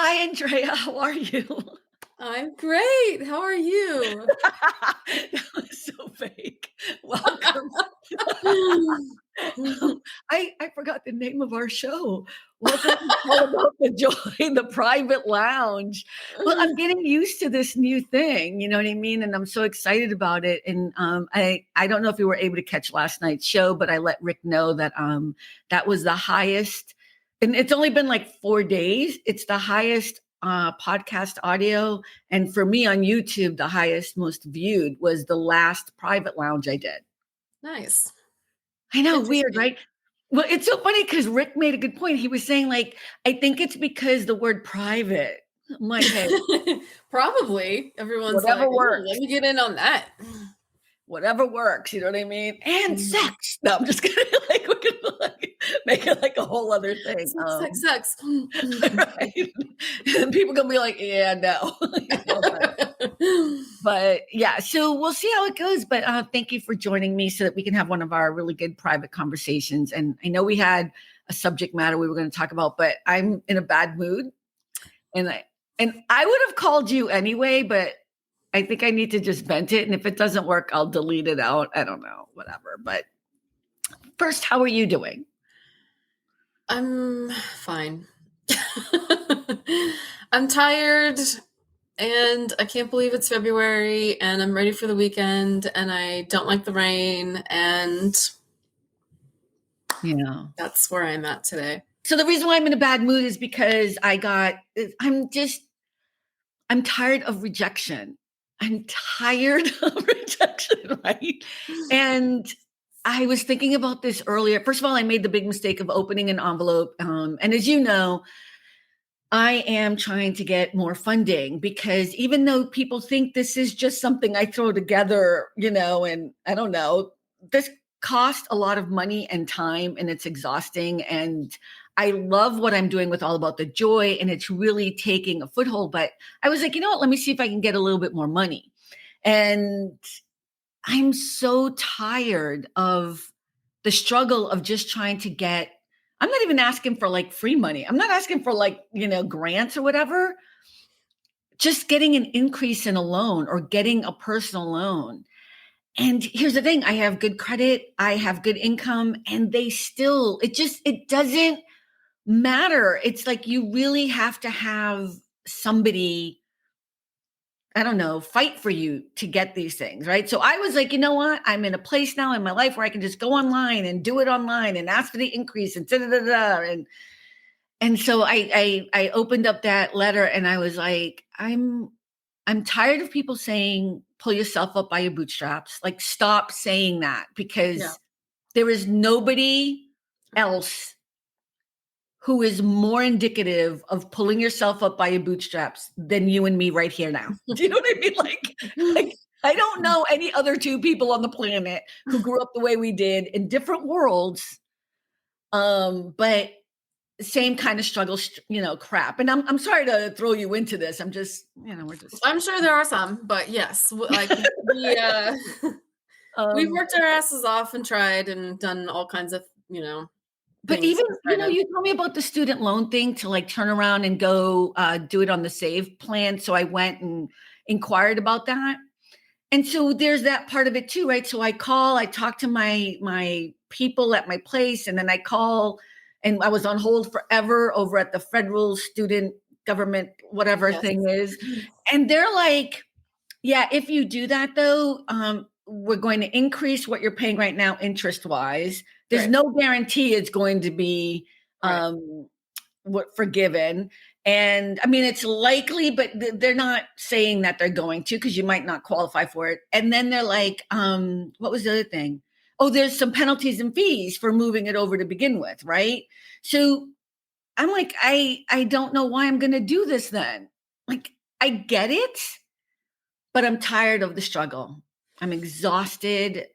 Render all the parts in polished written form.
Hi, Andrea. How are you? I'm great. How are you? That was so fake. Welcome. I forgot the name of our show. Welcome to All About the Joy, the private lounge. Well, I'm getting used to this new thing, you know what I mean? And I'm so excited about it. And I don't know if you were able to catch last night's show, but I let Rick know that that was the highest, and it's only been like 4 days. It's the highest podcast audio. And for me on YouTube, the highest, most viewed was the last private lounge I did. Nice. I know, weird, Interesting. right? Well, it's so funny because Rick made a good point. He was saying, like, I think it's because the word private. I'm like, hey, Probably. Everyone's whatever like, "Ooh, works, let me get in on that." whatever works. You know what I mean? And Mhm. sex. No, I'm just kidding. Like, we could like make it like a whole other thing. Sex, sex, sex. Right? And people gonna be like, yeah, no, you know, but yeah, so we'll see how it goes. But thank you for joining me so that we can have one of our really good private conversations. And I know we had a subject matter we were going to talk about, but I'm in a bad mood, and I would have called you anyway, but I think I need to just vent it. And if it doesn't work, I'll delete it out. I don't know, whatever. But first, how are you doing? I'm fine. I'm tired and I can't believe it's February and I'm ready for the weekend and I don't like the rain and Yeah. that's where I'm at today. So the reason why I'm in a bad mood is because I'm tired of rejection. I'm tired of rejection, right? And I was thinking about this earlier. First of all, I made the big mistake of opening an envelope. And as you know, I am trying to get more funding because even though people think this is just something I throw together, and I don't know, this costs a lot of money and time and it's exhausting. And I love what I'm doing with All About the Joy and it's really taking a foothold. But I was like, you know what? Let me see if I can get a little bit more money. And I'm so tired of the struggle of just trying to get. I'm not even asking for like free money. I'm not asking for like, grants or whatever. Just getting an increase in a loan or getting a personal loan. And here's the thing, I have good credit, I have good income, and it doesn't matter. It's like you really have to have somebody, I don't know, fight for you to get these things, right? So I was like, you know what? I'm in a place now in my life where I can just go online and do it online and ask for the increase and da da da da. And so I opened up that letter and I was like, I'm tired of people saying pull yourself up by your bootstraps. Like stop saying that Yeah. because there is nobody else who is more indicative of pulling yourself up by your bootstraps than you and me right here now. Do you know what I mean? Like I don't know any other two people on the planet who grew up the way we did in different worlds. But same kind of struggle, crap. And I'm sorry to throw you into this. I'm just, we're just I'm sure there are some, but yes, like we've um worked our asses off and tried and done all kinds of, but things even, to try to. you told me about the student loan thing to like turn around and go do it on the save plan. So I went and inquired about that. And so there's that part of it too, right? So I talk to my people at my place, and then I call, and I was on hold forever over at the federal student government, whatever Yes. thing is. And they're like, yeah, if you do that though, we're going to increase what you're paying right now interest wise. There's Right. no guarantee it's going to be Right. forgiven. And I mean, it's likely, but they're not saying that they're going to because you might not qualify for it. And then they're like, what was the other thing? Oh, there's some penalties and fees for moving it over to begin with, right? So I'm like, I don't know why I'm going to do this then. Like, I get it, but I'm tired of the struggle. I'm exhausted.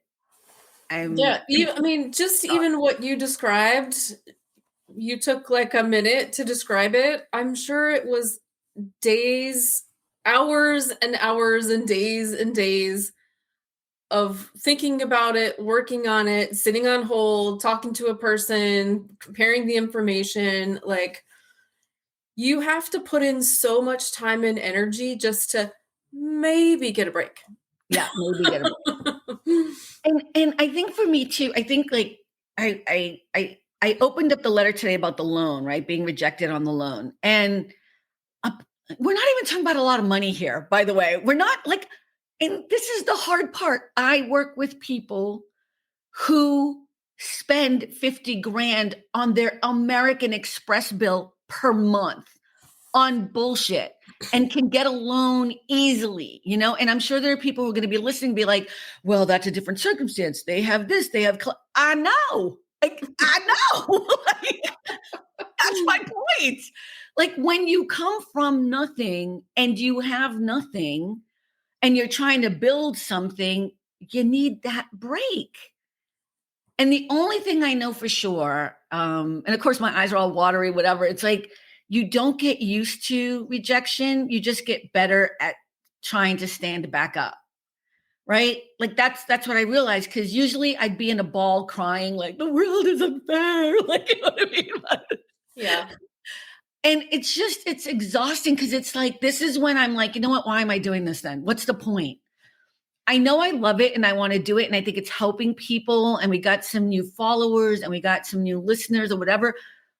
I'm Yeah, I mean, just even what you described, you took like a minute to describe it. I'm sure it was days, hours and hours and days of thinking about it, working on it, sitting on hold, talking to a person, comparing the information. Like you have to put in so much time and energy just to maybe get a break. Yeah, maybe get a and I think for me too, I think like I opened up the letter today about the loan, right? Being rejected on the loan. And uh, we're not even talking about a lot of money here, by the way. We're not like, and this is the hard part. I work with people who spend 50 grand on their American Express bill per month on bullshit and can get a loan easily, you know? And I'm sure there are people who are going to be listening, be like, well, that's a different circumstance. They have this, they have, I know. Like, I know. Like, that's my point. Like when you come from nothing and you have nothing and you're trying to build something, you need that break. And the only thing I know for sure, and of course my eyes are all watery, whatever, it's like you don't get used to rejection. You just get better at trying to stand back up. Right? Like that's what I realized. Cause usually I'd be in a ball crying, like the world is unfair. Like, you know what I mean? Yeah. And it's exhausting because it's like, this is when I'm like, you know what? Why am I doing this then? What's the point? I know I love it and I want to do it. And I think it's helping people. And we got some new followers and we got some new listeners or whatever.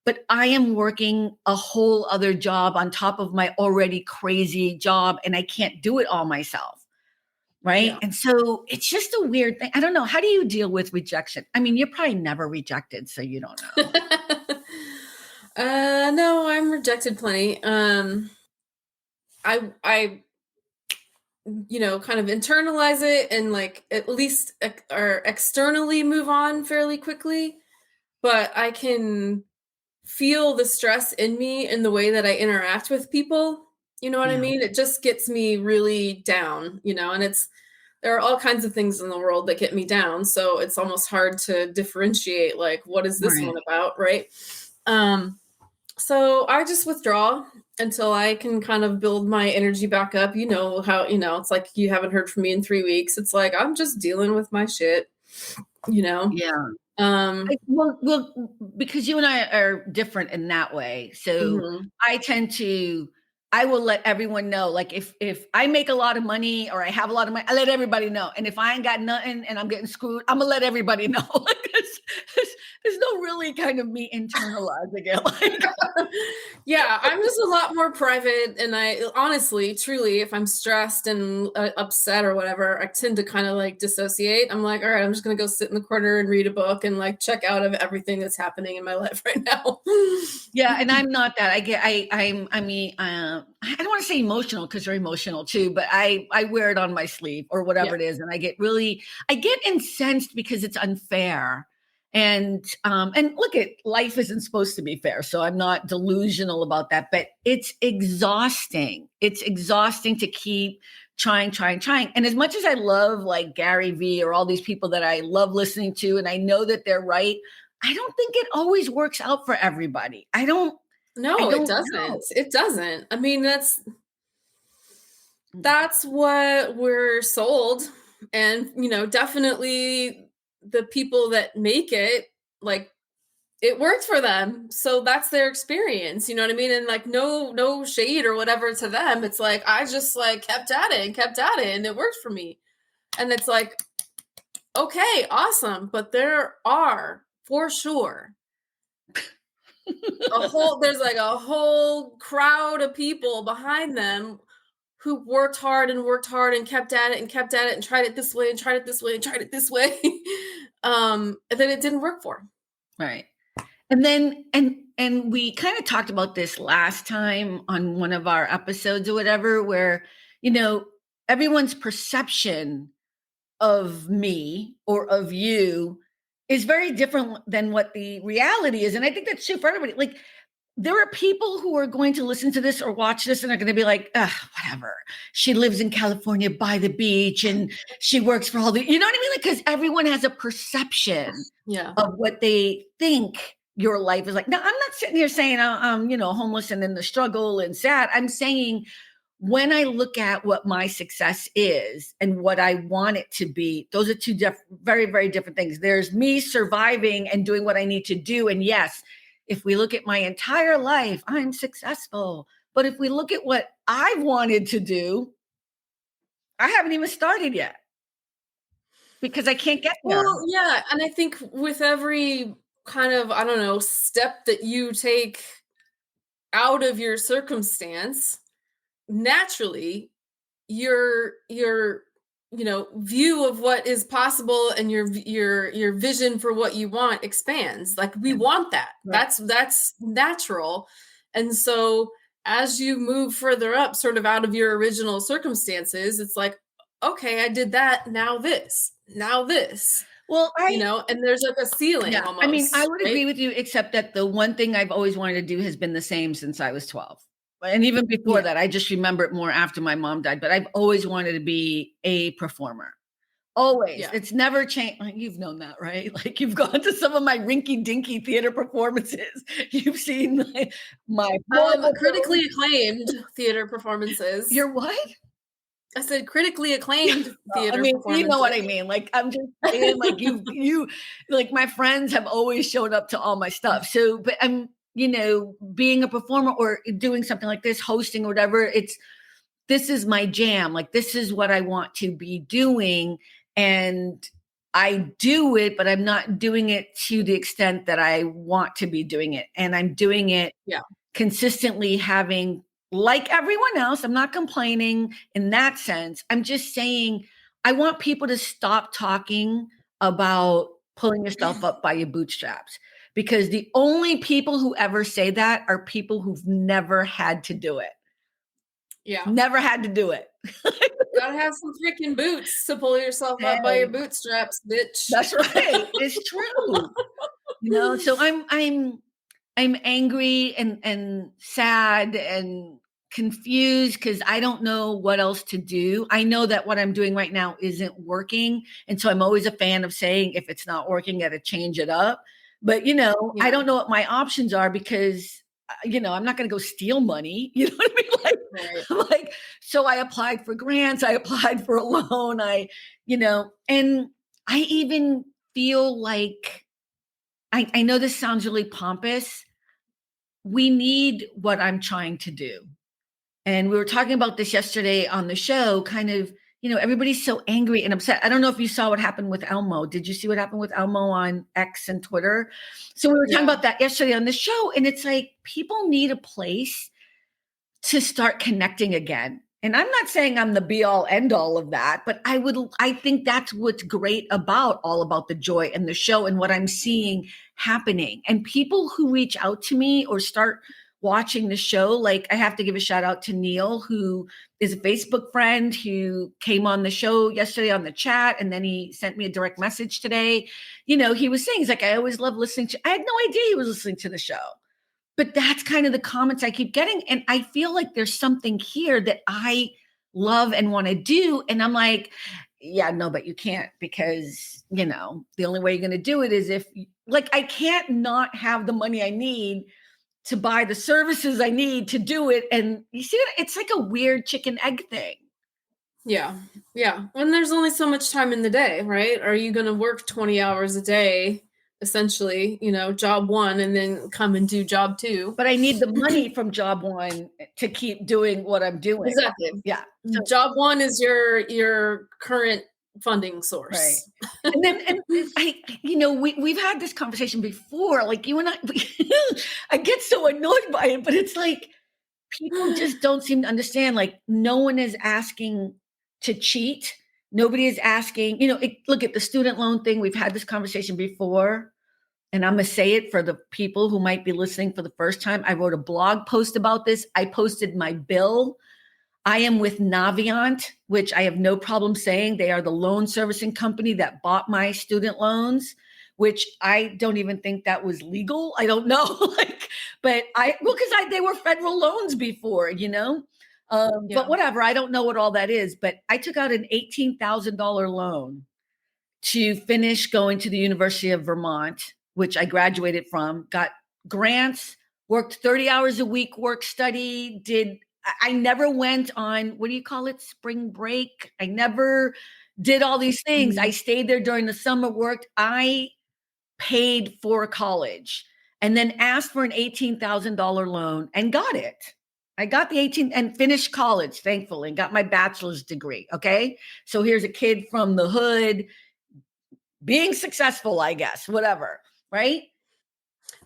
But I am working a whole other job on top of my already crazy job. And I can't do it all myself. Right. Yeah. And so it's just a weird thing. I don't know. How do you deal with rejection? I mean, you're probably never rejected, so you don't know. No, I'm rejected plenty. I kind of internalize it and like at least or externally move on fairly quickly, but I can feel the stress in me in the way that I interact with people. You know what I Yeah. mean? It just gets me really down, and there are all kinds of things in the world that get me down. So it's almost hard to differentiate, like, what is this Right. one about? Right. So I just withdraw until I can kind of build my energy back up. You know how, it's like you haven't heard from me in 3 weeks. It's like I'm just dealing with my shit, you know. Yeah. Um Well, because you and I are different in that way. So mhm. I I will let everyone know. Like if I make a lot of money or I have a lot of money, I let everybody know. And if I ain't got nothing and I'm getting screwed, I'm gonna let everybody know. Like there's no really kind of me internalizing it. Like Yeah, I'm just a lot more private, and I honestly, truly, if I'm stressed and upset or whatever, I tend to kind of like dissociate. I'm like, all right, I'm just gonna go sit in the corner and read a book and like check out of everything that's happening in my life right now. yeah, and I'm not that. I mean, I don't want to say emotional because you're emotional too, but I wear it on my sleeve or Yeah. whatever it is, and I get incensed because it's unfair. And look at life isn't supposed to be fair, so I'm not delusional about that. But it's exhausting. It's exhausting to keep trying. And as much as I love like Gary V or all these people that I love listening to, and I know that they're right, I don't think it always works out for everybody. I No, it don't doesn't. know. It doesn't. I mean, that's Mm. that's what we're sold. And, definitely the people that make it, like, it worked for them. So that's their experience. You know what I mean? And like no shade or whatever to them. It's like I just like kept at it and kept at it and it worked for me. And it's like, okay, awesome. But there are for sure there's like a whole crowd of people behind them who worked hard and kept at it and kept at it and tried it this way and tried it this way and tried it this way. And then it didn't work for them. Right. And then and we kind of talked about this last time on one of our episodes or whatever, where, you know, everyone's perception of me or of you is very different than what the reality is. And I think that's true for everybody. Like there are people who are going to listen to this or watch this and are going to be like, whatever. She lives in California by the beach and she works for all the, you know what I mean? Like, because everyone has a perception Yeah. of what they think your life is like. Now, I'm not sitting here saying I'm, homeless and in the struggle and sad. I'm saying when I look at what my success is and what I want it to be, those are two very, very different things. There's me surviving and doing what I need to do. And yes, if we look at my entire life, I'm successful. But if we look at what I've wanted to do, I haven't even started yet because I can't get there. Well, yeah, and I think with every kind of, I don't know, step that you take out of your circumstance, naturally your view of what is possible and your vision for what you want expands. Like, we want that. Right. That's natural. And so as you move further up, sort of out of your original circumstances, it's like, okay, I did that, now this, Well, and there's like a ceiling yeah, almost. I mean, I would right? agree with you, except that the one thing I've always wanted to do has been the same since I was 12. And even before Yeah. that, I just remember it more after my mom died, but I've always wanted to be a performer. Always. Yeah. It's never changed. You've known that, right? Like, you've gone to some of my rinky dinky theater performances. You've seen my Critically acclaimed theater performances. Your what? I said critically acclaimed I theater mean, you know performances. what I mean. Like, I'm just saying, like, you, like, my friends have always shown up to all my stuff. So, but I'm, being a performer or doing something like this, hosting or whatever, this is my jam. Like, this is what I want to be doing. And I do it, but I'm not doing it to the extent that I want to be doing it. And I'm doing it consistently, having, like everyone else, I'm not complaining in that sense. I'm just saying I want people to stop talking about pulling yourself up by your bootstraps, because the only people who ever say that are people who've never had to do it. Yeah. Never had to do it. Gotta have some freaking boots to pull yourself up by your bootstraps, bitch. That's right. It's true. So I'm angry and sad and confused because I don't know what else to do. I know that what I'm doing right now isn't working. And so I'm always a fan of saying, if it's not working, got to change it up. But, I don't know what my options are because, I'm not going to go steal money. You know what I mean? Like, so I applied for grants. I applied for a loan. And I even feel like, I know this sounds really pompous. We need what I'm trying to do. And we were talking about this yesterday on the show, kind of, everybody's so angry and upset. I don't know if you saw what happened with Elmo. Did you see what happened with Elmo on X and Twitter? So we were talking about that yesterday on the show. And it's like, people need a place to start connecting again. And I'm not saying I'm the be all end all of that, but I think that's what's great about the joy and the show and what I'm seeing happening. And people who reach out to me or start watching the show, like, I have to give a shout out to Neil, who is a Facebook friend who came on the show yesterday on the chat. And then he sent me a direct message today. He was saying, he's like, I always love listening I had no idea he was listening to the show. But that's kind of the comments I keep getting. And I feel like there's something here that I love and want to do. And I'm like, yeah, no, but you can't, because, the only way you're going to do it is if, like, I can't not have the money I need to buy the services I need to do it. And you see, it's like a weird chicken egg thing. Yeah. Yeah. And there's only so much time in the day, right? Are you going to work 20 hours a day, essentially, job one, and then come and do job two? But I need the money from job one to keep doing what I'm doing. Exactly. Yeah. So job one is your current funding source. Right. And then, we've had this conversation before, like you and I, I get so annoyed by it, but it's like, people just don't seem to understand. Like, no one is asking to cheat. Nobody is asking, look at the student loan thing. We've had this conversation before, and I'm going to say it for the people who might be listening for the first time. I wrote a blog post about this. I posted my bill. I am with Navient, which I have no problem saying they are the loan servicing company that bought my student loans, which I don't even think that was legal. I don't know. Because they were federal loans before, but whatever. I don't know what all that is, but I took out an $18,000 loan to finish going to the University of Vermont, which I graduated from, got grants, worked 30 hours a week, work study, I never went on, what do you call it? Spring break. I never did all these things. I stayed there during the summer, worked. I paid for college. and then asked for an $18,000 loan and got it. I got the 18 and finished college, thankfully, and got my bachelor's degree. Okay. So here's a kid from the hood being successful, I guess, whatever. Right.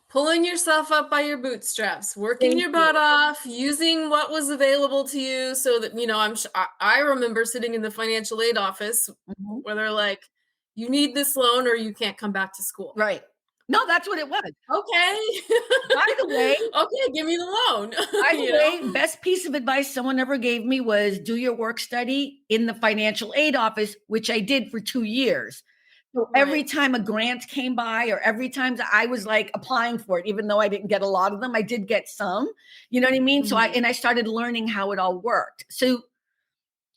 Pulling yourself up by your bootstraps, working Thank your you. butt off, using what was available to you so that, I remember sitting in the financial aid office Mhm. where they're like, you need this loan or you can't come back to school. Right. No, that's what it was. Okay. By the way, Okay, give me the loan. By the you way, know? best piece of advice someone ever gave me was do your work study in the financial aid office, which I did for 2 years. So every Right. time a grant came by or every time I was like applying for it, even though I didn't get a lot of them, I did get some. You know what I mean? So Mhm. I started learning how it all worked. So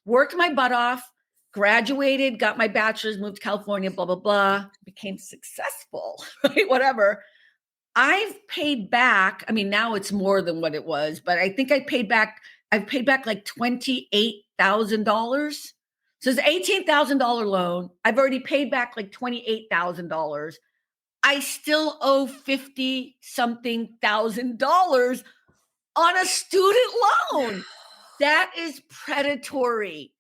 worked my butt off, graduated, got my bachelor's, moved to California, blah, blah, blah, became successful, right? Whatever. I've paid back, I mean, now it's more than what it was, but I think I've paid back like $28,000. So it's an $18,000 loan. I've already paid back like $28,000. I still owe 50 something $1,000 on a student loan. That is predatory.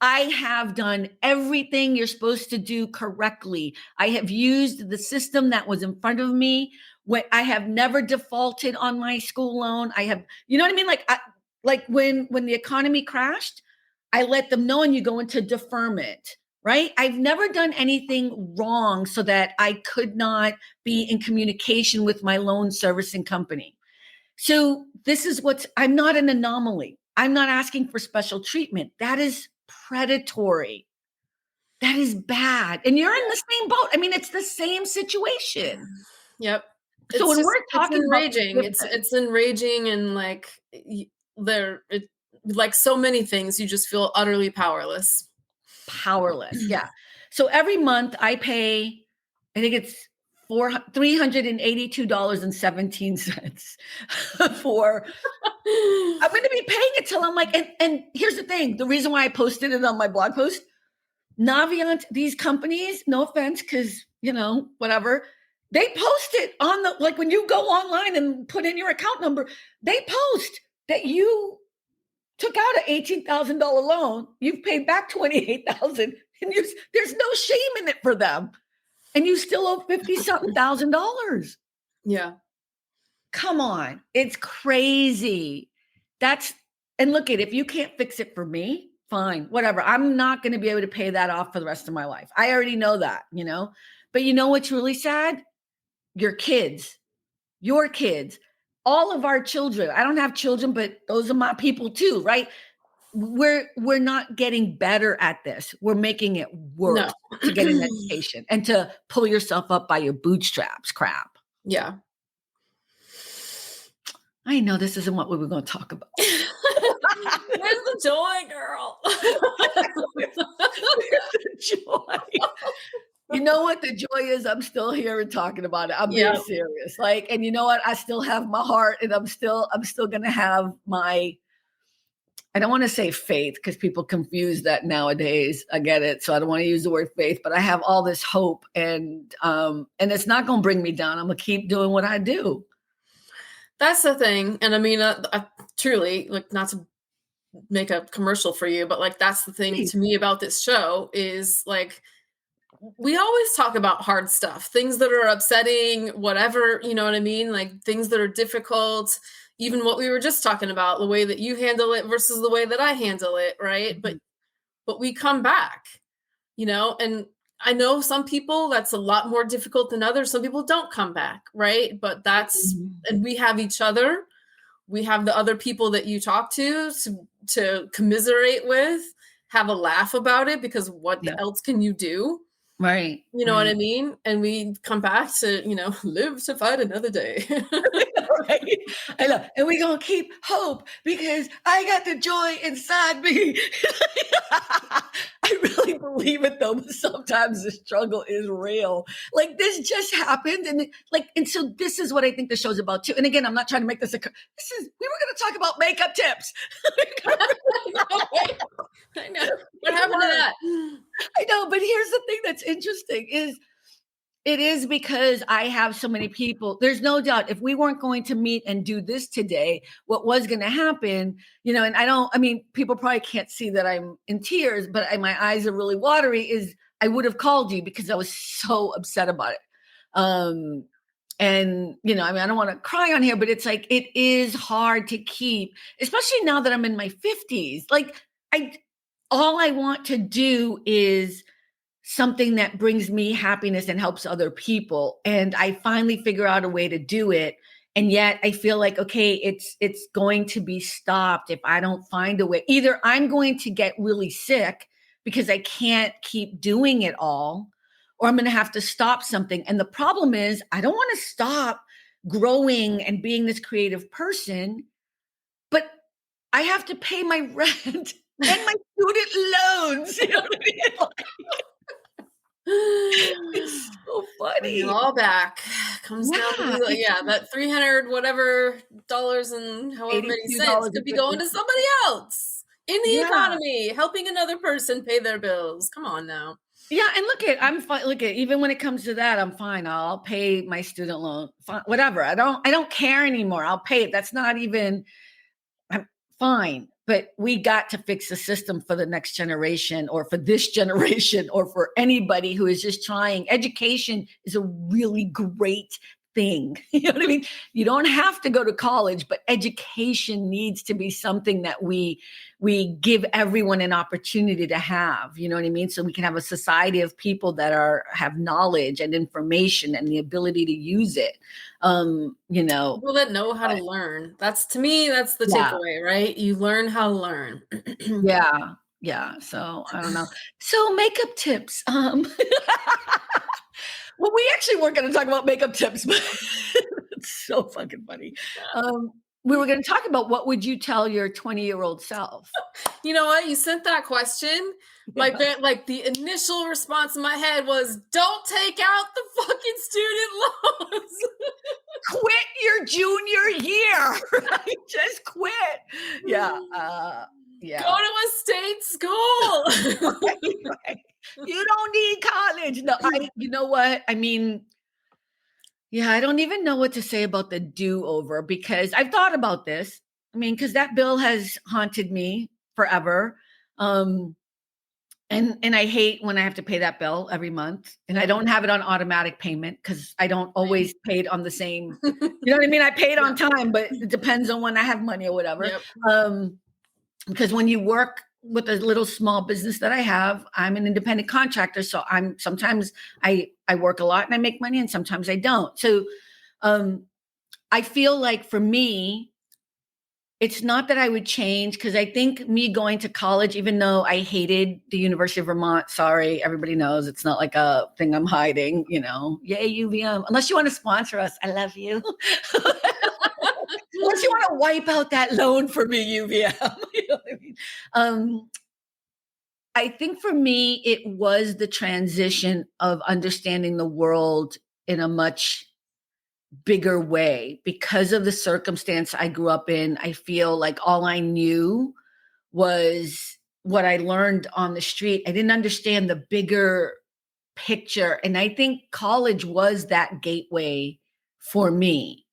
I have done everything you're supposed to do correctly. I have used the system that was in front of me. I have never defaulted on my school loan. I have, you know what I mean? Like when the economy crashed, I let them know and you go into deferment, right? I've never done anything wrong so that I could not be in communication with my loan servicing company. So I'm not an anomaly. I'm not asking for special treatment. That is predatory. That is bad. And you're in the same boat. I mean, it's the same situation. Yep. So when we're It's talking about enraging. forgiveness, It's enraging and like so many things, you just feel utterly powerless. powerless. Yeah. So every month I pay, I think it's $382.17 for I'm going to be paying it till I'm like, and here's the thing. The reason why I posted it on my blog post, Navient, these companies, no offense, because, whatever, they post it on like when you go online and put in your account number, they post that you took out an $18,000 loan, you've paid back 28,000, and there's no shame in it for them. And you still owe 50 something $1,000. Yeah. Come on. It's crazy. That's, and look at, if you can't fix it for me, fine, whatever. I'm not going to be able to pay that off for the rest of my life. I already know that, but you know what's really sad? Your kids, all of our children. I don't have children, but those are my people too, right? We're not getting better at this. We're making it worse No. to get an education and to pull yourself up by your bootstraps crap. Yeah. I know this isn't what we were going to talk about. Where's the joy, girl? Where's the joy? You know what the joy is? I'm still here and talking about it. I'm being serious. Like, and you know what? I still have my heart, and I'm still gonna have my, I don't want to say faith because people confuse that nowadays. I get it. So I don't want to use the word faith, but I have all this hope, and it's not gonna bring me down. I'm gonna keep doing what I do. That's the thing. And I mean, truly, like, not to make a commercial for you, but like, that's the thing to me about this show is like, we always talk about hard stuff, things that are upsetting, whatever, you know what I mean? Like things that are difficult, even what we were just talking about, the way that you handle it versus the way that I handle it, right? Mm-hmm. But we come back, and I know some people that's a lot more difficult than others. Some people don't come back, right? But and we have each other. We have the other people that you talk to commiserate with, have a laugh about it, because what else can you do? Right. You know what I mean? And we come back to, live to fight another day. Right? I know. And we're going to keep hope because I got the joy inside me. I really believe it though, but sometimes the struggle is real. Like this just happened. And so this is what I think the show's about too. And again, I'm not trying to make we were going to talk about makeup tips. I know. What happened to that? I know, but here's the thing that's interesting is It is because I have so many people. There's no doubt if we weren't going to meet and do this today, what was going to happen, and I mean, people probably can't see that I'm in tears, but my eyes are really watery, is I would have called you because I was so upset about it. And, I mean, I don't want to cry on here, but it's like, it is hard to keep, especially now that I'm in my 50s. Like, all I want to do is something that brings me happiness and helps other people. And I finally figure out a way to do it. And yet I feel like, okay, it's going to be stopped if I don't find a way. Either I'm going to get really sick because I can't keep doing it all, or I'm going to have to stop something. And the problem is, I don't want to stop growing and being this creative person, but I have to pay my rent and my student loans. You know what I mean? It's so funny. Bring it all back. Comes down to that 300 whatever dollars and however many cents could be going to somebody else in the economy, helping another person pay their bills. Come on now. Yeah, and I'm fine. Even when it comes to that, I'm fine. I'll pay my student loan, fine, whatever. I don't care anymore. I'll pay it. That's not even. I'm fine. But we got to fix the system for the next generation, or for this generation, or for anybody who is just trying. Education is a really great thing. You know what I mean? You don't have to go to college, but education needs to be something that we give everyone an opportunity to have. You know what I mean? So we can have a society of people that have knowledge and information and the ability to use it. People that know how to learn. That's, to me, that's the takeaway, right? You learn how to learn. Yeah. So I don't know. So makeup tips. Well, we actually weren't going to talk about makeup tips, but it's so fucking funny. We were going to talk about, what would you tell your 20-year-old self? You know what? You sent that question. Like the initial response in my head was, don't take out the fucking student loans. Quit your junior year. Right? Just quit. Yeah. Yeah. Go to a state school. Right. You don't need college. No, you know what? I mean, yeah, I don't even know what to say about the do-over, because I've thought about this. I mean, because that bill has haunted me forever. And I hate when I have to pay that bill every month, and I don't have it on automatic payment because I don't always pay it on the same. You know what I mean? I pay it on time, but it depends on when I have money or whatever. Yep. Because when you work with a little small business that I have, I'm an independent contractor. So sometimes I work a lot and I make money, and sometimes I don't. So I feel like for me, it's not that I would change, because I think me going to college, even though I hated the University of Vermont, sorry, everybody knows it's not like a thing I'm hiding, yay, UVM, unless you want to sponsor us. I love you. Unless you want to wipe out that loan for me, UVM. You know what I mean? I think for me, it was the transition of understanding the world in a much bigger way. Because of the circumstance I grew up in, I feel like all I knew was what I learned on the street. I didn't understand the bigger picture. And I think college was that gateway for me.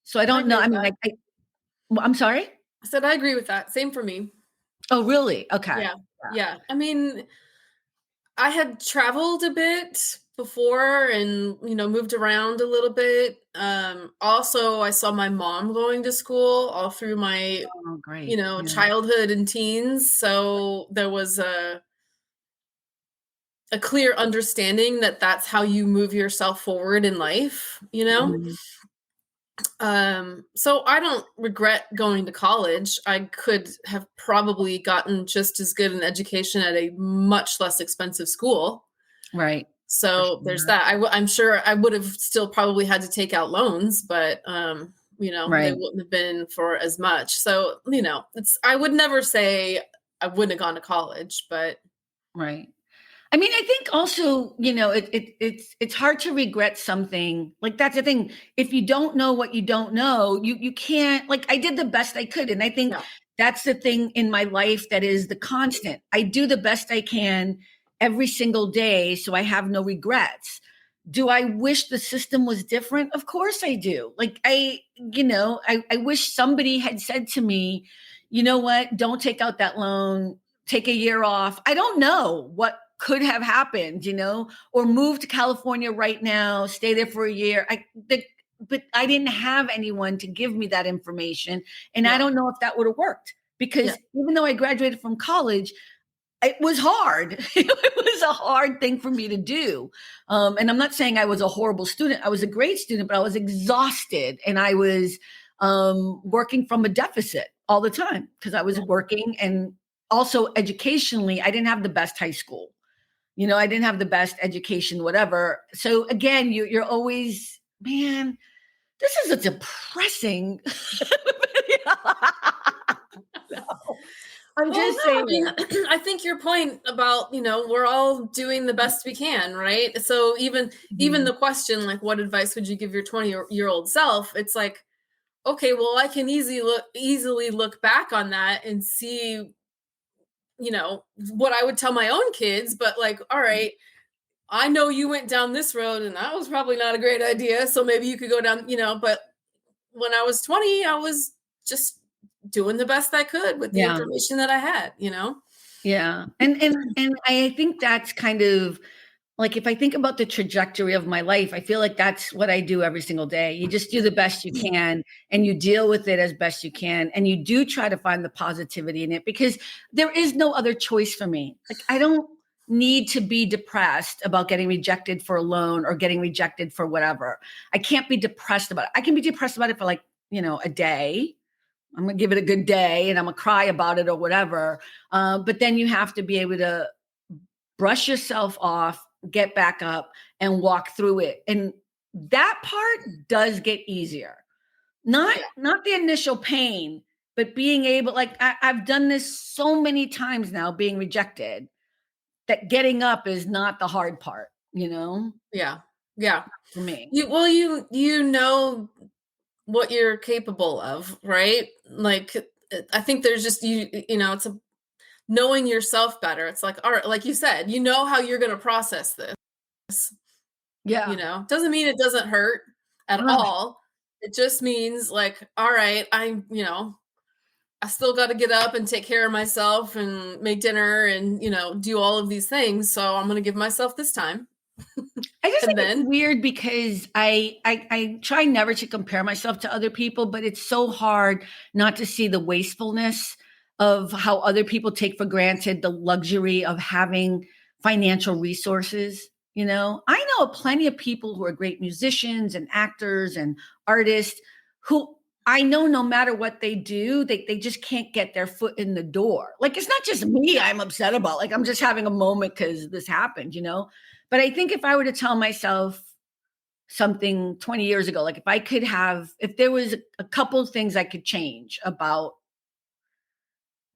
So I don't know. I mean, I'm sorry? I said, I agree with that. Same for me. Oh, really? Okay. Yeah. I mean, I had traveled a bit before and, moved around a little bit. Also, I saw my mom going to school all through my, childhood and teens. So there was a clear understanding that that's how you move yourself forward in life, Mm-hmm. So I don't regret going to college. I could have probably gotten just as good an education at a much less expensive school. Right. So there's that. I'm sure I would have still probably had to take out loans, but, they wouldn't have been for as much. So, I would never say I wouldn't have gone to college, but. Right. I mean, I think also, it's hard to regret something. Like, that's the thing. If you don't know what you don't know, you can't, like, I did the best I could. And I think that's the thing in my life that is the constant. I do the best I can every single day so I have no regrets. Do I wish the system was different? Of course I do. Like I wish somebody had said to me, you know what, don't take out that loan, take a year off. I don't know what could have happened, or move to California right now, stay there for a year. But I didn't have anyone to give me that information. And I Yeah. don't know if that would have worked Yeah. because even though I graduated from college, it was hard. It was a hard thing for me to do. And I'm not saying I was a horrible student. I was a great student, but I was exhausted and I was working from a deficit all the time because I was Yeah. working, and also educationally, I didn't have the best high school. I didn't have the best education, whatever. So again, you're always, man, this is a depressing video. No, I'm Well, just no, I saying. mean, I think your point about, we're all doing the best we can, right? So even Mhm. the question, like, what advice would you give your 20-year-old self? It's like, okay, well, I can easily look back on that and see, what I would tell my own kids, but like, all right, I know you went down this road and that was probably not a great idea. So maybe you could go down, but when I was 20, I was just doing the best I could with the Yeah. information that I had. Yeah. And I think that's kind of like, if I think about the trajectory of my life, I feel like that's what I do every single day. You just do the best you can and you deal with it as best you can. And you do try to find the positivity in it because there is no other choice for me. Like, I don't need to be depressed about getting rejected for a loan or getting rejected for whatever. I can't be depressed about it. I can be depressed about it for like, a day. I'm going to give it a good day and I'm going to cry about it or whatever. But then you have to be able to brush yourself off, get back up, and walk through it. And that part does get easier. Not Yeah. not the initial pain, but being able, like I've done this so many times now, being rejected, that getting up is not the hard part, Yeah. Yeah. for me. You know what you're capable of, right? Like, I think there's just it's a knowing yourself better. It's like, all right, like you said, you know how you're going to process this. Yeah. Doesn't mean it doesn't hurt at Right. all. It just means like, all right, I still got to get up and take care of myself and make dinner and, do all of these things. So I'm going to give myself this time. I just And think it's then, weird because I try never to compare myself to other people, but it's so hard not to see the wastefulness of how other people take for granted the luxury of having financial resources. I know plenty of people who are great musicians and actors and artists who I know no matter what they do, they just can't get their foot in the door. Like, it's not just me I'm upset about. Like, I'm just having a moment because this happened. But I think if I were to tell myself something 20 years ago, like if there was a couple of things I could change about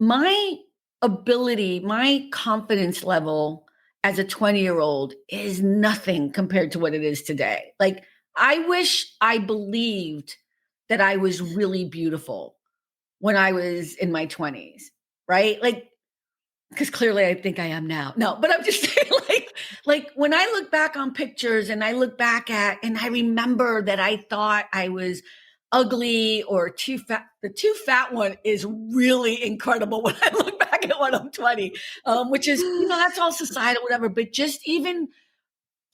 my ability, my confidence level as a 20-year-old is nothing compared to what it is today. Like, I wish I believed that I was really beautiful when I was in my 20s, right? Like, because clearly I think I am now. No, but I'm just saying, like when I look back on pictures and I look back and I remember that I thought I was ugly or too fat. The too fat one is really incredible when I look back at when I'm 20, which is, that's all societal, whatever. But just even,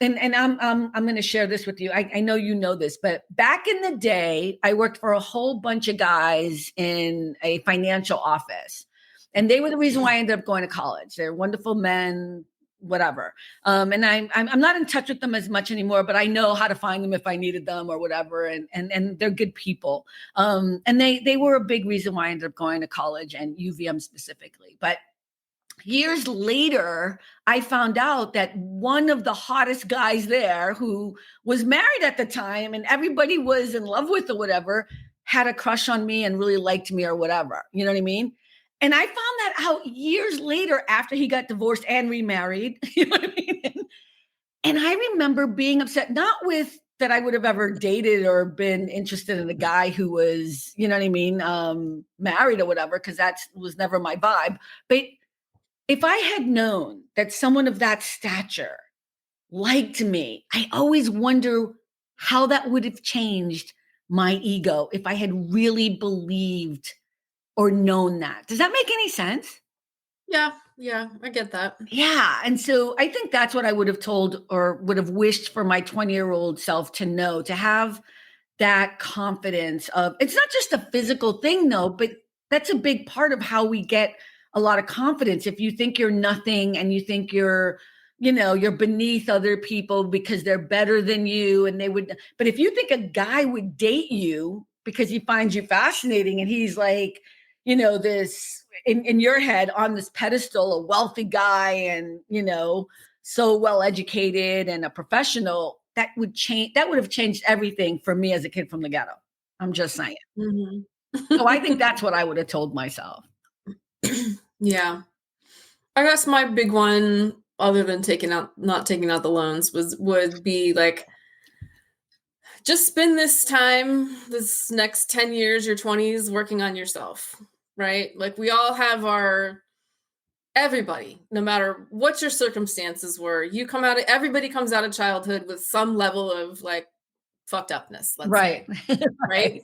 and I'm going to share this with you. I know you know this, but back in the day, I worked for a whole bunch of guys in a financial office. And they were the reason why I ended up going to college. They're wonderful men, whatever. And I'm not in touch with them as much anymore, but I know how to find them if I needed them or whatever. And they're good people. And they were a big reason why I ended up going to college and UVM specifically. But years later, I found out that one of the hottest guys there, who was married at the time and everybody was in love with or whatever, had a crush on me and really liked me or whatever. You know what I mean? And I found that out years later after he got divorced and remarried. You know what I mean? And I remember being upset, not with that I would have ever dated or been interested in a guy who was, you know what I mean, married or whatever, because that was never my vibe. But if I had known that someone of that stature liked me, I always wonder how that would have changed my ego if I had really believed or known that. Does that make any sense? Yeah, yeah, I get that. Yeah. And so I think that's what I would have told or would have wished for my 20-year-old self to know, to have that confidence of it's not just a physical thing though, but that's a big part of how we get a lot of confidence. If you think you're nothing and you think you're beneath other people because they're better than you and they would, but if you think a guy would date you because he finds you fascinating and he's like, this in your head on this pedestal, a wealthy guy and, so well educated and a professional, that would have changed everything for me as a kid from the ghetto. I'm just saying. Mhm. So I think that's what I would have told myself. Yeah. I guess my big one, other than not taking out the loans, would be like, just spend this next 10 years, your 20s, working on yourself, right? Like we all have everybody, no matter what your circumstances were, everybody comes out of childhood with some level of like fucked upness, let's say, Right. right? Right.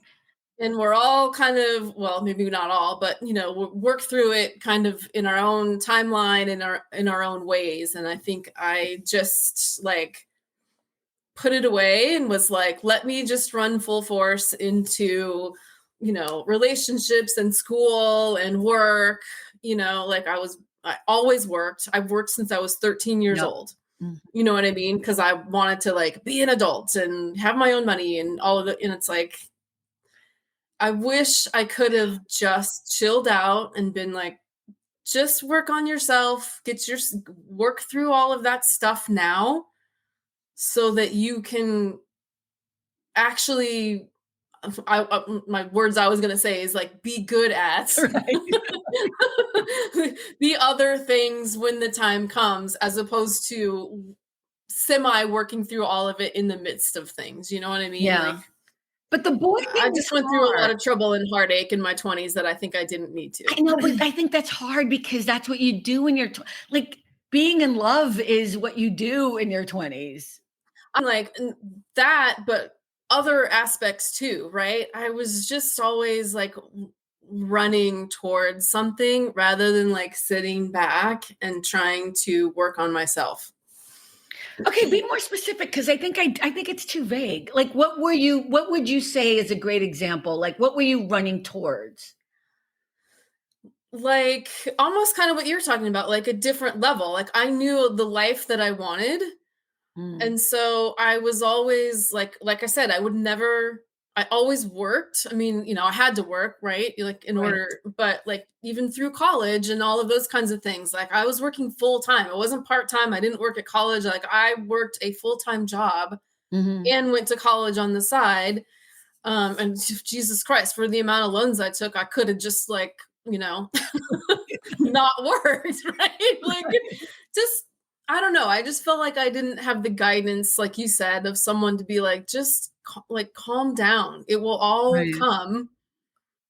And we're all kind of, well, maybe not all, but we'll work through it kind of in our own timeline, in our own ways. And I think I just like put it away and was like, let me just run full force into relationships and school and work. Like I always worked. I've worked since I was 13 years Yep. old. Mhm. You know what I mean? Because I wanted to like be an adult and have my own money and all of it. And it's like, I wish I could have just chilled out and been like, just work on yourself, work through all of that stuff now so that you can actually, my words I was going to say is like, be good at Right. the other things when the time comes, as opposed to semi working through all of it in the midst of things. You know what I mean? Yeah. Like, But the boy I thing is just went through a lot hard. of trouble and heartache in my 20s that I think I didn't need to. I know, but I think that's hard because that's what you do when like being in love is what you do in your 20s. I'm like that, but other aspects too, right? I was just always like running towards something rather than like sitting back and trying to work on myself. Okay, be more specific because I think it's too vague. Like what would you say is a great example? Like what were you running towards? Like almost kind of what you're talking about, like a different level. Like I knew the life that I wanted. Mm, And so I was always like I said, I always worked. I mean, I had to work, right? Like in right. order, but like even through college and all of those kinds of things, like I was working full time. It wasn't part time. I didn't work at college. Like I worked a full time job Mhm. and went to college on the side. And Jesus Christ, for the amount of loans I took, I could have just like, not worked, right? Like just I don't know. I just felt like I didn't have the guidance, like you said, of someone to be like, just like calm down. It will all Right. come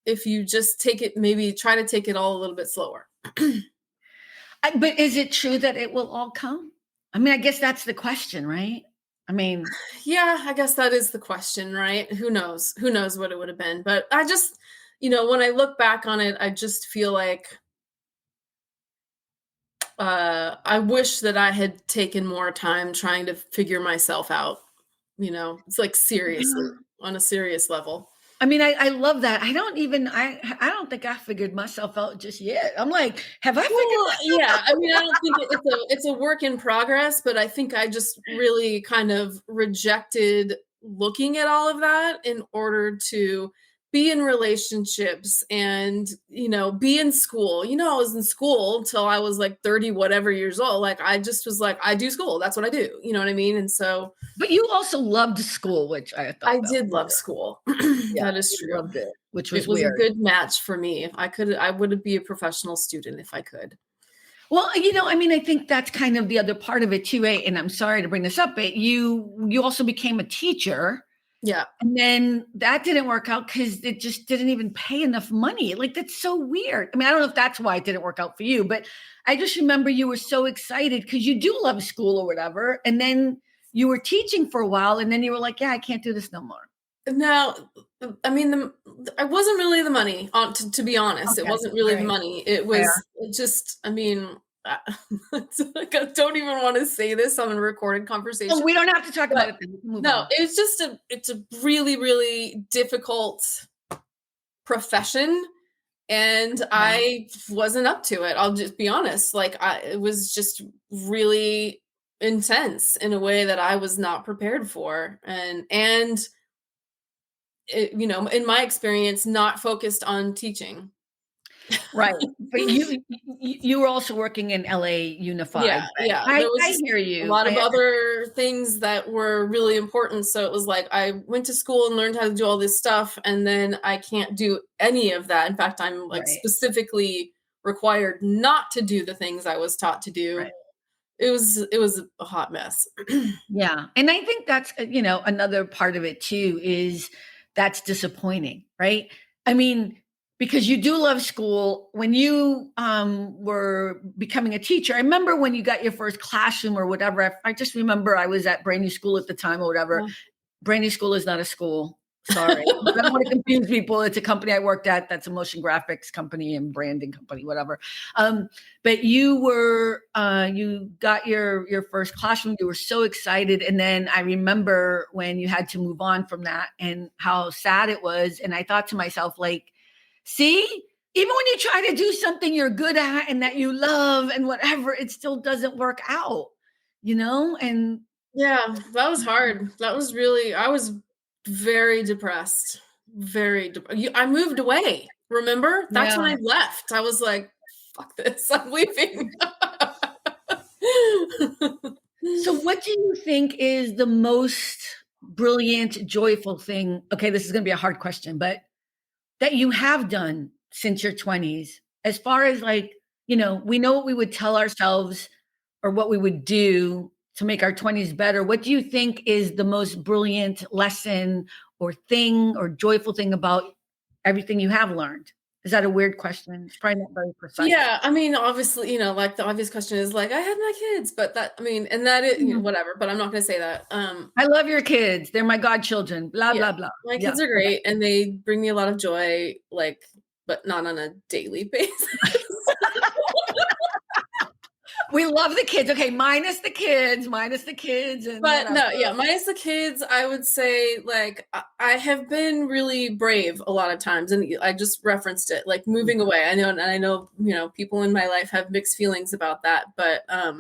if you just maybe try to take it all a little bit slower. But is it true that it will all come? I mean, I guess that's the question, right? I mean, Yeah, I guess that is the question, right? Who knows? Who knows what it would have been? But I just, when I look back on it, I just feel like I wish that I had taken more time trying to figure myself out. It's like seriously yeah. on a serious level. I mean, I love that. I don't think I figured myself out just yet. I'm like, have I figured Well, myself yeah, I mean, I don't think it's a work in progress, but I think I just really kind of rejected looking at all of that in order to be in relationships and, be in school. I was in school till I was like 30 whatever years old. Like I just was like, I do school. That's what I do. You know what I mean? And so but you also loved school, which I thought I that did was love weird. school. Yeah, That is you true. loved it, which It was was a weird. good match for me. I would be a professional student if I could. Well, I mean, I think that's kind of the other part of it too, right? And I'm sorry to bring this up, but you also became a teacher. Yeah. And then that didn't work out because it just didn't even pay enough money. Like, that's so weird. I mean, I don't know if that's why it didn't work out for you, but I just remember you were so excited because you do love school or whatever. And then you were teaching for a while, and then you were like, yeah, I can't do this no more. Now, I mean, it wasn't really the money, to be honest. It Okay. wasn't really All the right. money. It Fair. was just, I mean, it's like, I don't even want to say this on a recorded Oh, conversation, we don't have to talk about but it then. We can move no, on. it's a really, really difficult profession. And Yeah. I wasn't up to it. I'll just be honest. Like, it was just really intense in a way that I was not prepared for. And it, in my experience, not focused on teaching. Right. But you were also working in LA Unified. Yeah, yeah. I There was I just hear a you. lot of other things that were really important. So it was like I went to school and learned how to do all this stuff, and then I can't do any of that. In fact, I'm like Right. specifically required not to do the things I was taught to Right. do. It was a hot mess. Yeah. And I think that's, another part of it too is that's disappointing, right? I mean, because you do love school. When you were becoming a teacher, I remember when you got your first classroom or whatever. I just remember I was at brand new school at the time or whatever. Brand new school is not a school. Sorry. I don't want to confuse people. It's a company I worked at that's a motion graphics company and branding company, whatever. But you got your first classroom. You were so excited. And then I remember when you had to move on from that and how sad it was. And I thought to myself, like, see, even when you try to do something you're good at and that you love and whatever, it still doesn't work out, And Yeah, that was hard. That was really, I was very depressed. I moved away. Remember? That's when yeah. I left. I was like, fuck this. I'm leaving. So, what do you think is the most brilliant, joyful thing? Okay, this is going to be a hard question, but that you have done since your 20s, as far as like, we know what we would tell ourselves or what we would do to make our 20s better. What do you think is the most brilliant lesson or thing or joyful thing about everything you have learned? Is that a weird question? It's probably not very precise. Yeah, I mean, obviously, like the obvious question is like, I had my kids, but that, I mean, and that is, Mhm. whatever, but I'm not going to say that. I love your kids. They're my godchildren. Blah, Yeah, blah, blah. my Yeah. kids are great and they bring me a lot of joy, like, but not on a daily basis. We love the kids. Okay, minus the kids and But whatever. no, yeah, minus the kids, I would say, like, I have been really brave a lot of times, and I just referenced it, like moving away. I know, people in my life have mixed feelings about that, but I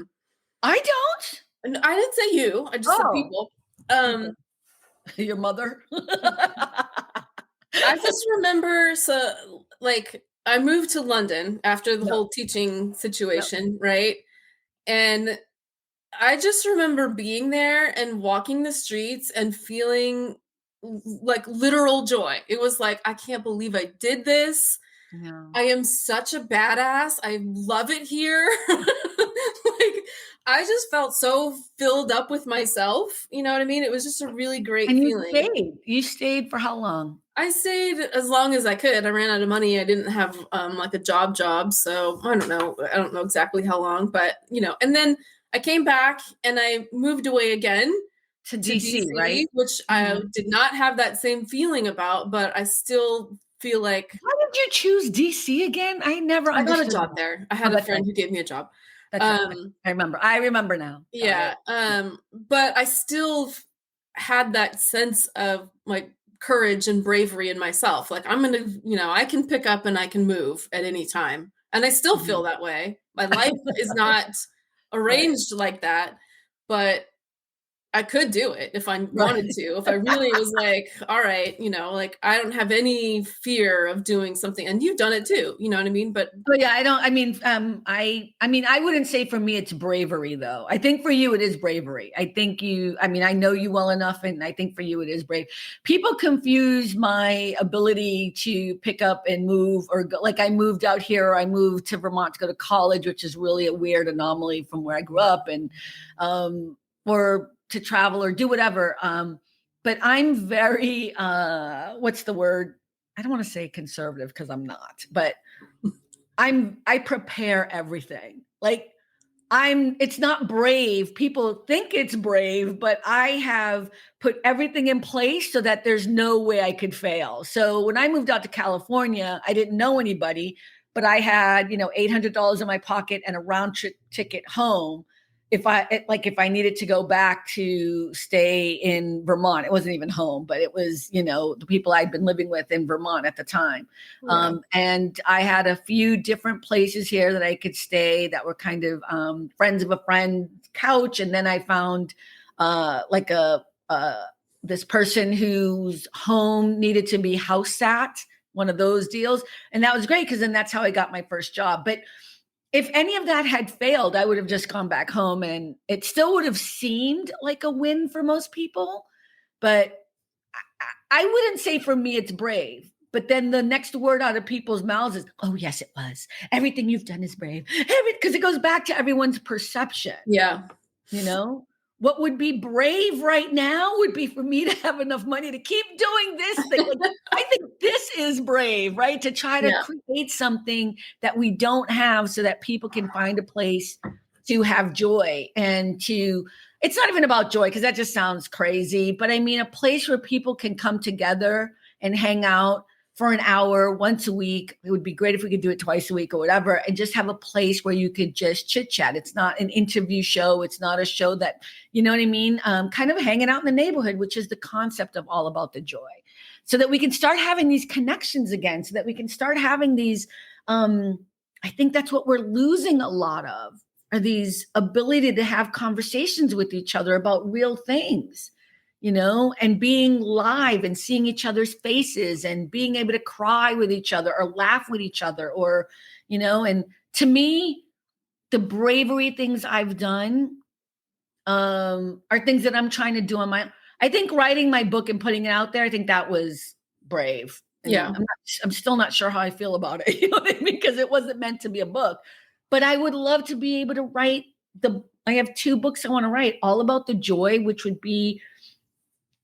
don't. and I didn't say you, I just said Oh, people. people. Um, Your mother. I just remember, so like I moved to London after the Yep, whole teaching yep. situation, right? And I just remember being there and walking the streets and feeling like literal joy. It was like, I can't believe I did this. Yeah. I am such a badass. I love it here. Like, I just felt so filled up with myself. You know what I mean? It was just a really great And you feeling. stayed. You stayed for how long? I stayed as long as I could. I ran out of money. I didn't have like a job, so I don't know. I don't know exactly how long, but and then I came back and I moved away again To to DC, right? DC, which I Mhm. did not have that same feeling about, but I still feel like Why did you choose DC again? I never I got a understood job that. there. I Oh, had a that's friend right. who gave me a job. That's right. Um, I remember. I remember now. Got it. yeah, but I still had that sense of like courage and bravery in myself. Like, I'm gonna, I can pick up and I can move at any time, and I still feel Mhm. that way. My life is not Right. arranged like that, but I could do it if I wanted Right. to. If I really was like, all right, like I don't have any fear of doing something, and you've done it too. You know what I mean? But Oh yeah, I don't. I mean, I wouldn't say for me it's bravery though. I think for you it is bravery. I think you. I mean, I know you well enough, and I think for you it is brave. People confuse my ability to pick up and move, or go, like I moved out here, or I moved to Vermont to go to college, which is really a weird anomaly from where I grew up, and or to travel or do whatever. but I'm very, what's the word? I don't want to say conservative because I'm not, but I prepare everything. Like it's not brave. People think it's brave, but I have put everything in place so that there's no way I could fail. So when I moved out to California, I didn't know anybody, but I had, $800 in my pocket and a round trip ticket home. If I needed to go back to stay in Vermont, it wasn't even home, but it was, the people I'd been living with in Vermont at the time. Yeah. And I had a few different places here that I could stay that were kind of friends of a friend couch. And then I found this person whose home needed to be house sat, one of those deals. And that was great because then that's how I got my first job. But if any of that had failed, I would have just gone back home and it still would have seemed like a win for most people. But I wouldn't say for me it's brave. But then the next word out of people's mouths is, oh, yes, it was. Everything you've done is brave. Because it goes back to everyone's perception. Yeah. What would be brave right now would be for me to have enough money to keep doing this thing. Like, I think this is brave, right? To try to create something that we don't have so that people can find a place to have joy and it's not even about joy because that just sounds crazy, but I mean a place where people can come together and hang out for an hour once a week. It would be great if we could do it twice a week or whatever, and just have a place where you could just chit chat. It's not an interview show. It's not a show that, you know what I mean? Kind of hanging out in the neighborhood, which is the concept of All About the Joy, so that we can start having these connections again, so that we can start having these, I think that's what we're losing a lot of, are these ability to have conversations with each other about real things. And being live and seeing each other's faces and being able to cry with each other or laugh with each other or, and to me, the bravery things I've done are things that I'm trying to do on my, I think writing my book and putting it out there, I think that was brave. And Yeah. I'm still not sure how I feel about it, you know what I mean? Because it wasn't meant to be a book, but I would love to be able to write I have 2 books I want to write, All About the Joy, which would be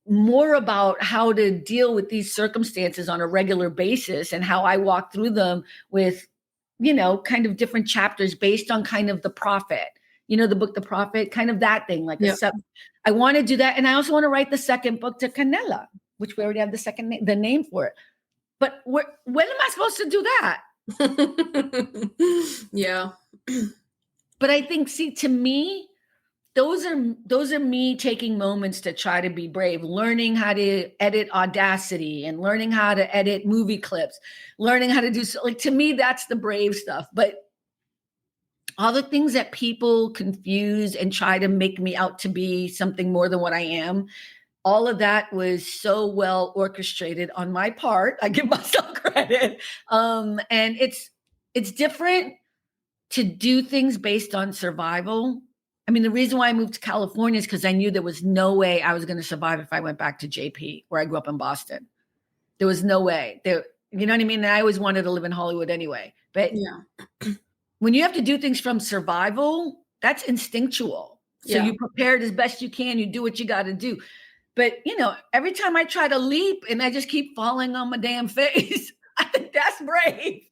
more about how to deal with these circumstances on a regular basis and how I walk through them with, kind of different chapters based on kind of the Prophet, the book, The Prophet, kind of that thing. I want to do that. And I also want to write the second book to Canela, which we already have the name for it. But when am I supposed to do that? Yeah. But I think, to me, those are me taking moments to try to be brave, learning how to edit Audacity and learning how to edit movie clips, learning how to do, to me, that's the brave stuff. But all the things that people confuse and try to make me out to be something more than what I am, all of that was so well orchestrated on my part. I give myself credit. And it's different to do things based on survival. I mean, the reason why I moved to California is because I knew there was no way I was going to survive if I went back to JP, where I grew up in Boston. There was no way. You know what I mean? And I always wanted to live in Hollywood anyway. But when you have to do things from survival, that's instinctual. So you prepared as best you can. You do what you got to do. But, every time I try to leap and I just keep falling on my damn face, I think that's brave.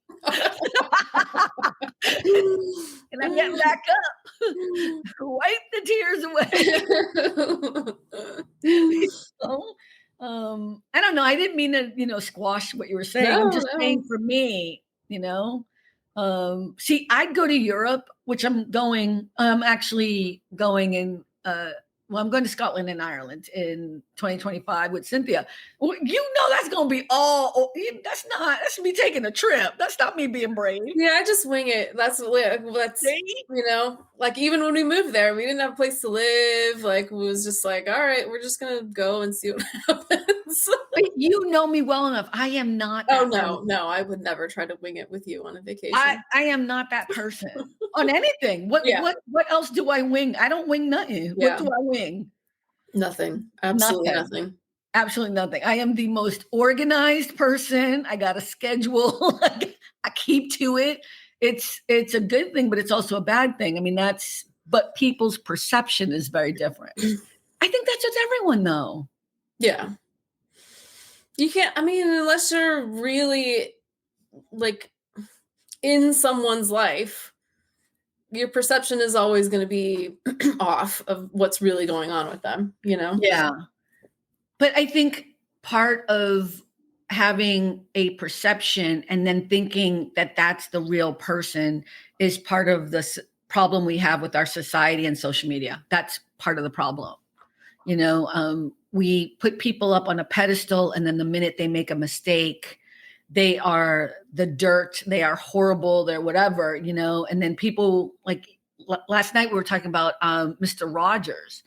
And I'm getting back up. Wipe the tears away. I don't know. I didn't mean to, squash what you were saying. I'm just saying for me, see, I'd go to Europe, which I'm actually going in, I'm going to Scotland and Ireland in 2025 with Cynthia. Well, that's going to be that's me taking a trip. That's not me being brave. Yeah, I just wing it. That's like even when we moved there, we didn't have a place to live. Like, it was just like, all right, we're just going to go and see what happens. But you know me well enough. I am not. No, I would never try to wing it with you on a vacation. I am not that person on anything. What else do I wing? I don't wing nothing. Yeah. What do I wing? Nothing. Absolutely nothing. Absolutely nothing. I am the most organized person. I got a schedule. I keep to it. It's a good thing, but it's also a bad thing. I mean, but people's perception is very different. I think that's with everyone though. Yeah. You can't, I mean, unless you're really like in someone's life, your perception is always going to be off of what's really going on with them, you know? Yeah. But I think part of having a perception and then thinking that that's the real person is part of the problem we have with our society and social media. That's part of the problem. We put people up on a pedestal, and then the minute they make a mistake, they are the dirt, they are horrible, they're whatever, and then people like last night we were talking about Mr. Rogers.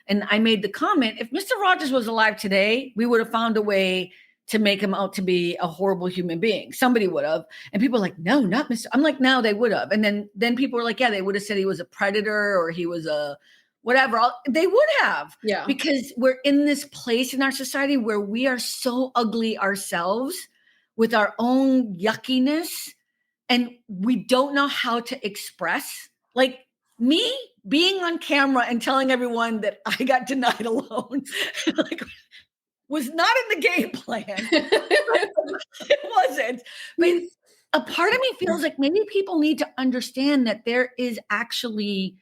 And I made the comment, if Mr. Rogers was alive today, we would have found a way to make him out to be a horrible human being. Somebody would have. And people are like, no, not Mr. I'm like, no, they would have. And then people were like, yeah, they would have said he was a predator or he was a whatever. They would have. Yeah. Because we're in this place in our society where we are so ugly ourselves with our own yuckiness, and we don't know how to express. Like me being on camera and telling everyone that I got denied a loan like, was not in the game plan. It wasn't. But a part of me feels like maybe people need to understand that there is actually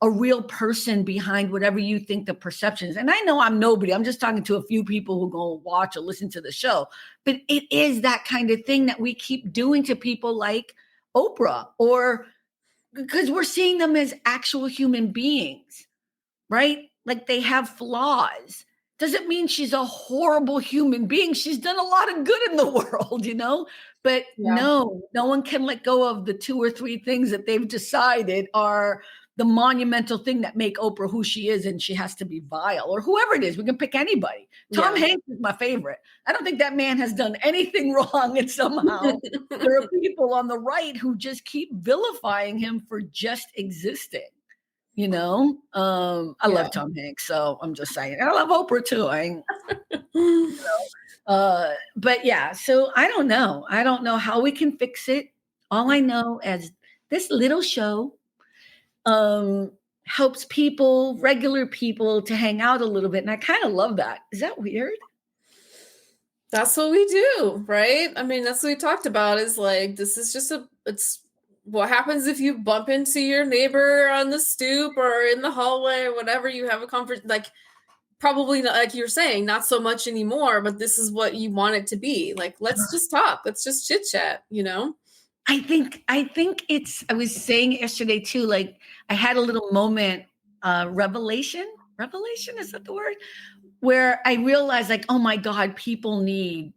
a real person behind whatever you think the perception is. And I know I'm nobody. I'm just talking to a few people who go watch or listen to the show. But it is that kind of thing that we keep doing to people like Oprah, or because we're seeing them as actual human beings, right? Like they have flaws. Doesn't mean she's a horrible human being. She's done a lot of good in the world, But Yeah. no one can let go of the 2 or 3 things that they've decided are the monumental thing that make Oprah who she is, and she has to be vile, or whoever it is. We can pick anybody. Tom Hanks is my favorite. I don't think that man has done anything wrong, and somehow there are people on the right who just keep vilifying him for just existing. I love Tom Hanks, so I'm just saying. And I love Oprah too. But yeah, so I don't know. I don't know how we can fix it. All I know is this little show helps people, regular people, to hang out a little bit. And I kind of love that. Is that weird? That's what we do, right? I mean, that's what we talked about, is like, this is just it's what happens if you bump into your neighbor on the stoop or in the hallway or whatever. You have a comfort, like, probably not, like you're saying, not so much anymore, but this is what you want it to be. Like, let's just talk. Let's just chit chat, I think I was saying yesterday too, like I had a little moment, revelation, is that the word? Where I realized like, oh my God, people need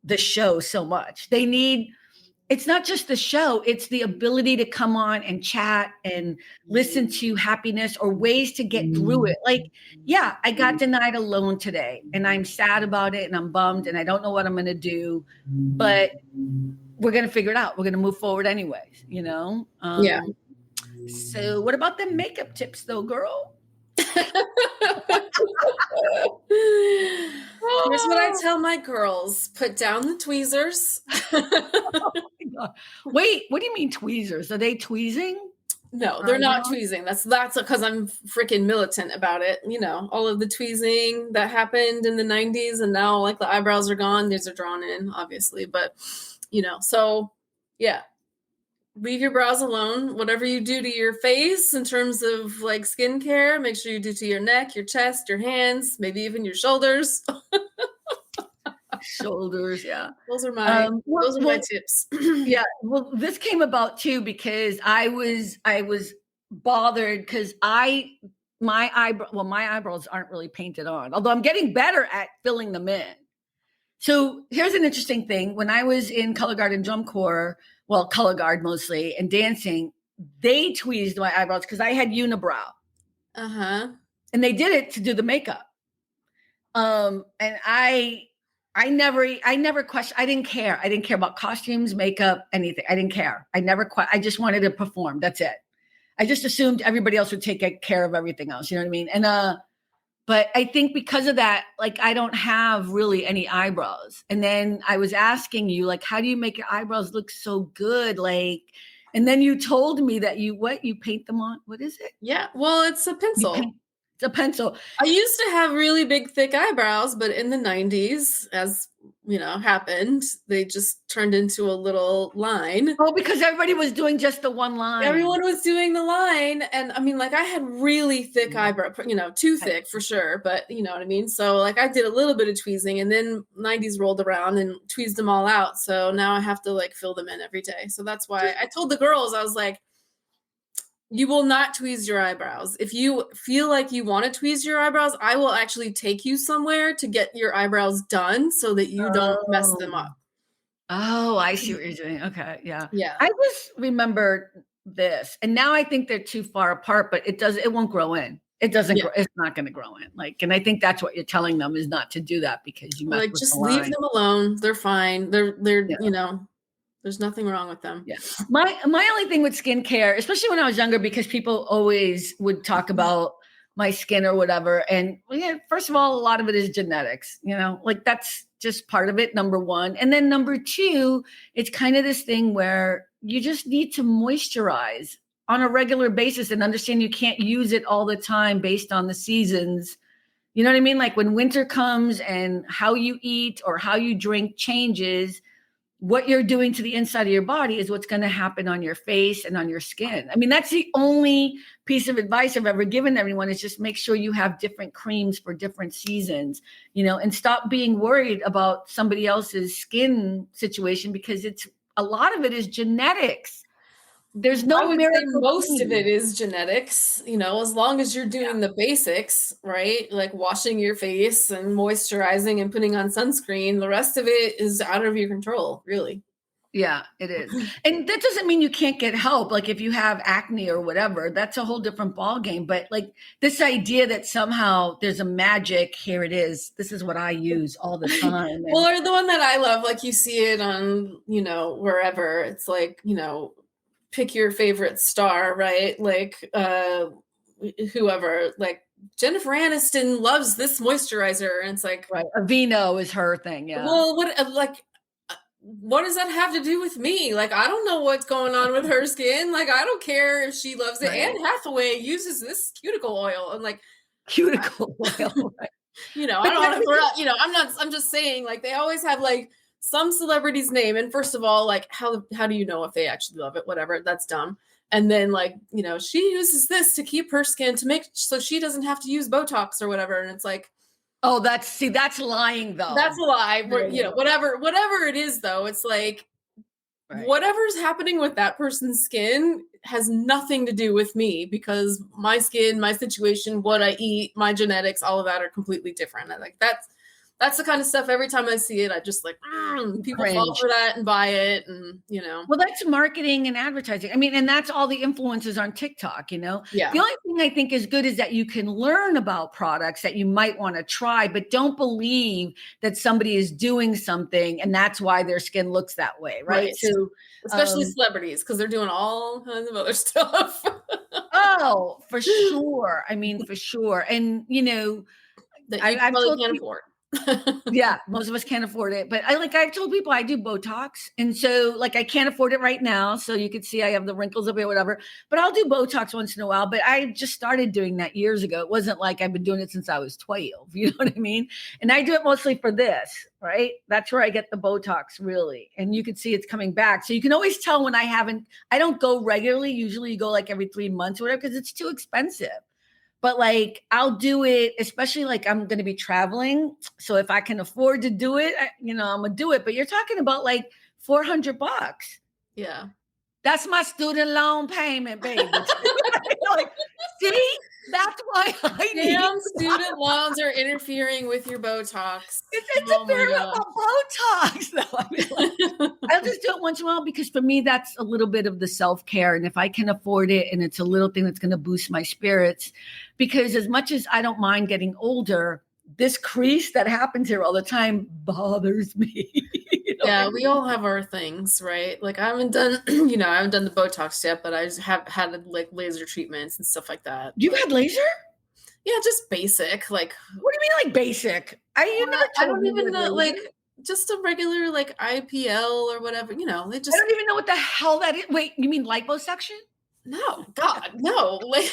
the show so much. It's not just the show, it's the ability to come on and chat and listen to happiness or ways to get through it. Like, yeah, I got denied a loan today and I'm sad about it and I'm bummed and I don't know what I'm going to do, but we're going to figure it out. We're going to move forward anyways, Yeah. So what about the makeup tips though, girl? Here's what I tell my girls: put down the tweezers. Oh wait, what do you mean tweezers? Are they tweezing? No, they're not tweezing. That's because I'm freaking militant about it. All of the tweezing that happened in the 90s, and now like the eyebrows are gone. These are drawn in, obviously, but so yeah. Leave your brows alone. Whatever you do to your face in terms of like skincare, make sure you do to your neck, your chest, your hands, maybe even your shoulders. Shoulders, yeah. Those are my tips. Yeah. Well, this came about too because I was bothered because my eyebrows aren't really painted on, although I'm getting better at filling them in. So here's an interesting thing. When I was in Color Guard and Drum Corps, well, Color Guard mostly, and dancing, they tweezed my eyebrows because I had unibrow. Uh-huh. And they did it to do the makeup. And I never questioned. I didn't care. I didn't care about costumes, makeup, anything. I didn't care. I just wanted to perform. That's it. I just assumed everybody else would take care of everything else. You know what I mean? And, but I think because of that, like, I don't have really any eyebrows. And then I was asking you, like, how do you make your eyebrows look so good? Like, and then you told me that you paint them on. What is it? Yeah. Well, it's a pencil. It's a pencil. I used to have really big, thick eyebrows, but in the 90s, as happened, they just turned into a little line. Oh, because everybody was doing just the one line. Everyone was doing the line, and I mean, like, I had really thick eyebrow, too thick for sure, but you know what I mean? So, like, I did a little bit of tweezing, and then 90s rolled around and tweezed them all out, so now I have to, like, fill them in every day. So that's why I told the girls, I was like, you will not tweeze your eyebrows. If you feel like you want to tweeze your eyebrows, I will actually take you somewhere to get your eyebrows done so that you don't mess them up. Oh, I see what you're doing. Okay, yeah. Yeah. I just remembered this, and now I think they're too far apart, but it won't grow in. It doesn't Yeah. grow, it's not gonna grow in. Like, and I think that's what you're telling them is not to do that because you mess Like, with just the leave line. them alone. They're fine. They're Yeah. there's nothing wrong with them. Yeah. My only thing with skincare, especially when I was younger, because people always would talk about my skin or whatever. And yeah, first of all, a lot of it is genetics, like that's just part of it, number one. And then number two, it's kind of this thing where you just need to moisturize on a regular basis and understand you can't use it all the time based on the seasons. You know what I mean? Like when winter comes and how you eat or how you drink changes, what you're doing to the inside of your body is what's going to happen on your face and on your skin. I mean, that's the only piece of advice I've ever given everyone is just make sure you have different creams for different seasons, and stop being worried about somebody else's skin situation because a lot of it is genetics. There's I no would say miracle most of cream. it is genetics, as long as you're doing the basics, right? Like washing your face and moisturizing and putting on sunscreen. The rest of it is out of your control, really. Yeah, it is. And that doesn't mean you can't get help. Like if you have acne or whatever, that's a whole different ball game. But like this idea that somehow there's a magic, here it is. This is what I use all the time. Well, or the one that I love, like you see it on, wherever. It's like, pick your favorite star, right? Like whoever, like Jennifer Aniston loves this moisturizer. And it's like, right. Aveeno is her thing. Yeah. well, what does that have to do with me? Like, I don't know what's going on with her skin. Like, I don't care if she loves it. Right. Anne Hathaway uses this cuticle oil. And like, cuticle oil. Right. I don't want to throw out, I'm just saying, like, they always have like some celebrity's name. And first of all, like, how do you know if they actually love it? Whatever. That's dumb. And then like, she uses this to keep her skin so she doesn't have to use Botox or whatever. And it's like, oh, that's lying though. That's a lie. Whatever it is though, it's like whatever's happening with that person's skin has nothing to do with me because my skin, my situation, what I eat, my genetics, all of that are completely different. And like that's the kind of stuff every time I see it, I just like, people Cringe. fall for that and buy it. And, Well, that's marketing and advertising. I mean, and that's all the influences on TikTok, Yeah. The only thing I think is good is that you can learn about products that you might want to try, but don't believe that somebody is doing something and that's why their skin looks that way, right? So, especially celebrities, because they're doing all kinds of other stuff. Oh, for sure. I mean, for sure. And, that you probably can't afford. Yeah, most of us can't afford it. But I've told people I do Botox. And so like I can't afford it right now. So you can see I have the wrinkles up here, whatever. But I'll do Botox once in a while. But I just started doing that years ago. It wasn't like I've been doing it since I was 12. You know what I mean? And I do it mostly for this, right? That's where I get the Botox really. And you can see it's coming back. So you can always tell when I don't go regularly. Usually you go like every 3 months or whatever, because it's too expensive. But like, I'll do it, especially like I'm going to be traveling. So if I can afford to do it, I'm going to do it. But you're talking about like $400. Yeah. That's my student loan payment, baby. Like, see, that's why damn student loans are interfering with your Botox. It's interfering with my Botox, though. I mean, I'll just do it once in a while because for me, that's a little bit of the self-care. And if I can afford it and it's a little thing that's going to boost my spirits, because as much as I don't mind getting older, this crease that happens here all the time bothers me. Yeah, we all have our things, right? Like I haven't done, I haven't done the Botox yet, but I just have had like laser treatments and stuff like that. You've had laser? Yeah, just basic. Like, what do you mean, like basic? I don't even know, like just a regular like IPL or whatever. They just. I don't even know what the hell that is. Wait, you mean liposuction? No, God, no. Like,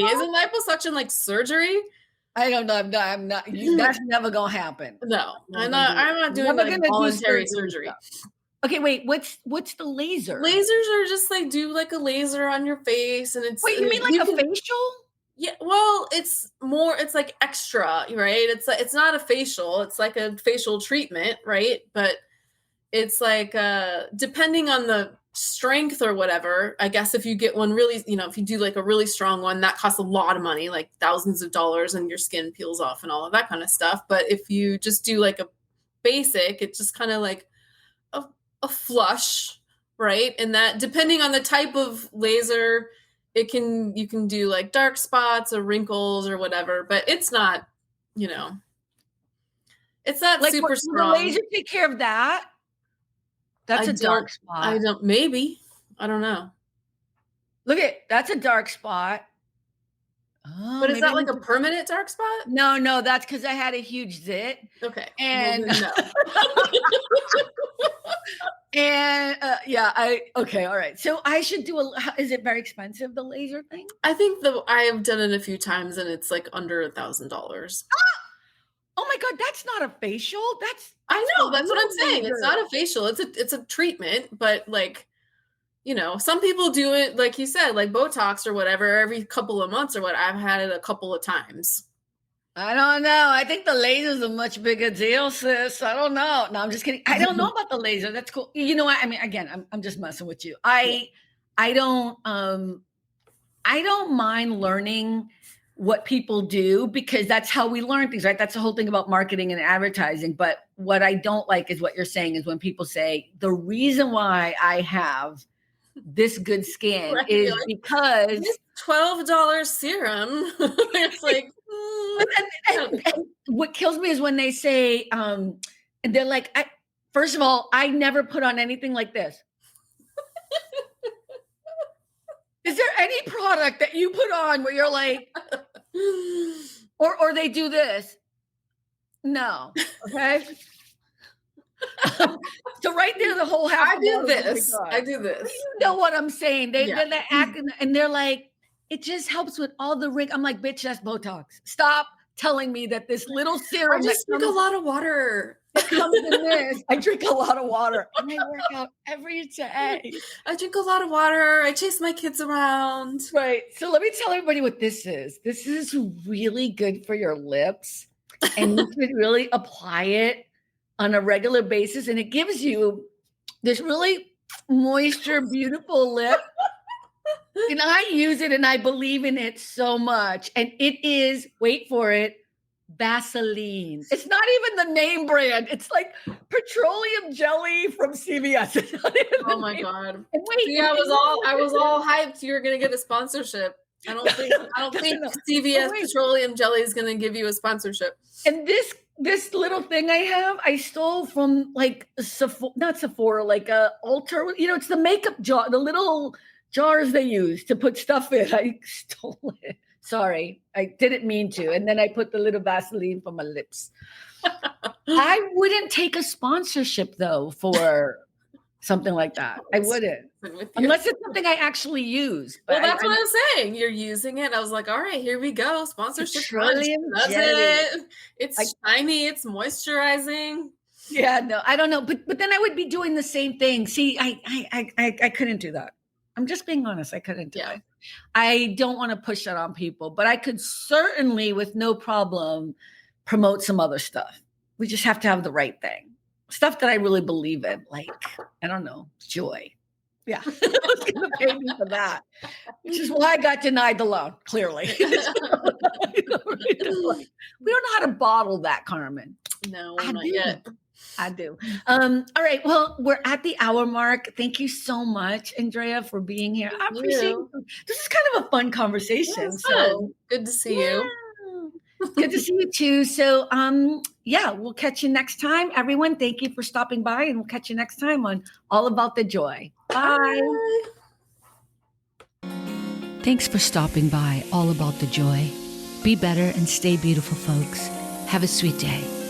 surgery. Isn't liposuction like surgery? I don't know. I'm not. That's never gonna happen. No, I'm not doing Never like gonna do voluntary surgery. Okay, wait. What's the laser? Lasers are just like do like a laser on your face, and it's Wait, you mean like a facial? Yeah, well, it's like extra, right? It's not a facial, it's like a facial treatment, right? But it's like depending on the strength or whatever, I guess if you get one really, if you do like a really strong one, that costs a lot of money, like thousands of dollars, and your skin peels off and all of that kind of stuff. But if you just do like a basic, it's just kind of like a flush, right? And that, depending on the type of laser, you can do like dark spots or wrinkles or whatever, but it's not, it's not like, super strong. The laser take care of that? That's a dark spot. Maybe. I don't know. Look that's a dark spot. Oh, but is that like a permanent dark spot? No, that's because I had a huge zit. Okay. And well, no. And okay, all right. So I should do is it very expensive, the laser thing? I think I have done it a few times and it's like under $1,000. Oh my God, that's not a facial. I know, that's what I'm saying. It's not a facial. It's a treatment, but like, some people do it, like you said, like Botox or whatever, every couple of months or what. I've had it a couple of times. I don't know. I think the laser's a much bigger deal, sis. I don't know. No, I'm just kidding. I don't know about the laser. That's cool. You know what? I mean, again, I'm just messing with you. I don't mind learning what people do because that's how we learn things, right? That's the whole thing about marketing and advertising. But what I don't like is what you're saying is when people say the reason why I have this good skin is because this $12 serum. It's like, and what kills me is when they say, and they're like, first of all, I never put on anything like this. Is there any product that you put on where you're like, or they do this? No. Okay. So right there, the whole house. I do this. You know what I'm saying? They're acting and they're like, it just helps with all the ring. I'm like, bitch, that's Botox. Stop telling me that this little serum. I just drink a lot of water. Comes in this. I drink a lot of water and I work out every day. I drink a lot of water. I chase my kids around. Right. So let me tell everybody what this is. This is really good for your lips, and you can really apply it on a regular basis, and it gives you this really moisture, beautiful lip. And I use it and I believe in it so much. And it is, wait for it, Vaseline. It's not even the name brand. It's like petroleum jelly from CVS. Oh my God. And wait, see, I was all hyped you were gonna get a sponsorship. I don't think CVS petroleum jelly is gonna give you a sponsorship. And this little thing I have, I stole from like not Sephora, like a Ulta. It's the makeup jar, the little jars they use to put stuff in. I stole it. Sorry, I didn't mean to. And then I put the little Vaseline for my lips. I wouldn't take a sponsorship though for something like that. I wouldn't. Unless it's something I actually use. Well, that's what I'm saying. You're using it. I was like, all right, here we go. Sponsorship. That's it. It's shiny. It's moisturizing. Yeah, no, I don't know. But then I would be doing the same thing. See, I couldn't do that. I'm just being honest. I couldn't do it. I don't want to push that on people, but I could certainly, with no problem, promote some other stuff. We just have to have the right thing. Stuff that I really believe in, like, I don't know, joy. Yeah. I was going to pay me for that, which is why I got denied the loan, clearly. We don't know how to bottle that, Carmen. No, not yet. I do. All right. Well, we're at the hour mark. Thank you so much, Andrea, for being here. I appreciate it. This is kind of a fun conversation. So good to see you. Good to see you too. So, we'll catch you next time. Everyone, thank you for stopping by, and we'll catch you next time on All About the Joy. Bye. Thanks for stopping by All About the Joy. Be better and stay beautiful, folks. Have a sweet day.